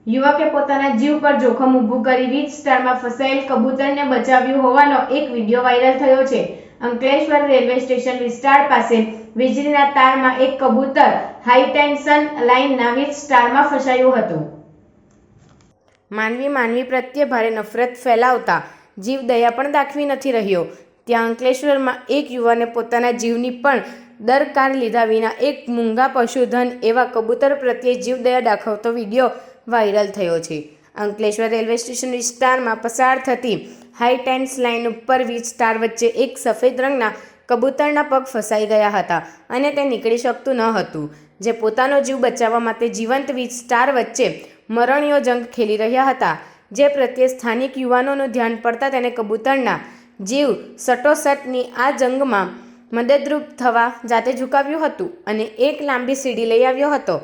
યુવકે પોતાના જીવ પર જોખમ ઊભું કરી વીજ તારમાં ફસાયેલ કબૂતરને બચાવ્યું હોવાનો એક વિડીયો વાયરલ થયો છે। અંકલેશ્વર રેલવે સ્ટેશન વિસ્તાર પાસે વીજળીના તારમાં એક કબૂતર હાઈ ટેન્શન લાઇનના વીજ તારમાં ફસાયું હતું। માનવી પ્રત્યે ભારે નફરત ફેલાવતા જીવદયા પણ દાખવી નથી રહ્યો। ત્યાં અંકલેશ્વરમાં એક યુવાને પોતાના જીવની પણ દરકાર લીધા વિના એક મૂંગા પશુધન એવા કબૂતર પ્રત્યે જીવદયા દાખવતો વિડીયો વાયરલ થયો છે। અંકલેશ્વર રેલવે સ્ટેશન વિસ્તારમાં પસાર થતી હાઈ ટેન્શન લાઇન ઉપર વીજ તાર વચ્ચે એક સફેદ રંગના કબૂતરના પગ ફસાઈ ગયા હતા અને તે નીકળી શકતું ન હતું, જે પોતાનો જીવ બચાવવા માટે જીવંત વીજ તાર વચ્ચે મરણીયો જંગ ખેલી રહ્યા હતા, જે પ્રત્યે સ્થાનિક યુવાનોનું ધ્યાન પડતા તેને કબૂતરના જીવ સટોસટની આ જંગમાં મદદરૂપ થવા જાતે ઝુકાવ્યું હતું અને એક લાંબી સીડી લઈ આવ્યો હતો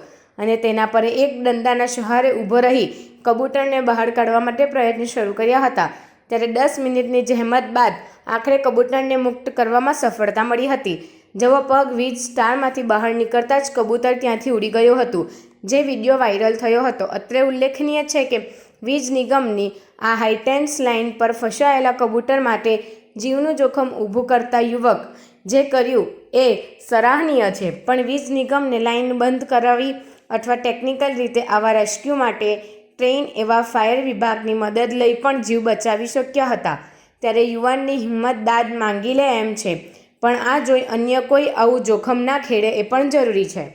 અને તેના પર એક દંડાના સહારે ઊભો રહી કબૂતરને બહાર કાઢવા માટે પ્રયત્ન શરૂ કર્યા હતા। ત્યારે 10 મિનિટની જહેમત બાદ આખરે કબૂતરને મુક્ત કરવામાં સફળતા મળી હતી, જેવો પગ વીજ તારમાંથી બહાર નીકળતા જ કબૂતર ત્યાંથી ઉડી ગયું હતું, જે વિડીયો વાયરલ થયો હતો। અત્રે ઉલ્લેખનીય છે કે વીજ નિગમની આ હાઈટેન્શન લાઇન પર ફસાયેલા કબૂતર માટે જીવનું જોખમ ઊભું કરતા યુવક જે કર્યું એ સરાહનીય છે, પણ વીજ નિગમને લાઇન બંધ કરાવી અથવા ટેકનિકલ રીતે આવા રેસ્ક્યુ માટે ટ્રેન એવા ફાયર વિભાગની મદદ લઈ પણ જીવ બચાવી શક્યા હતા। ત્યારે યુવાનની હિંમત દાદ માંગી લે એમ છે, પણ આ જોઈ અન્ય કોઈ આવું જોખમ ના ખેડે એ પણ જરૂરી છે।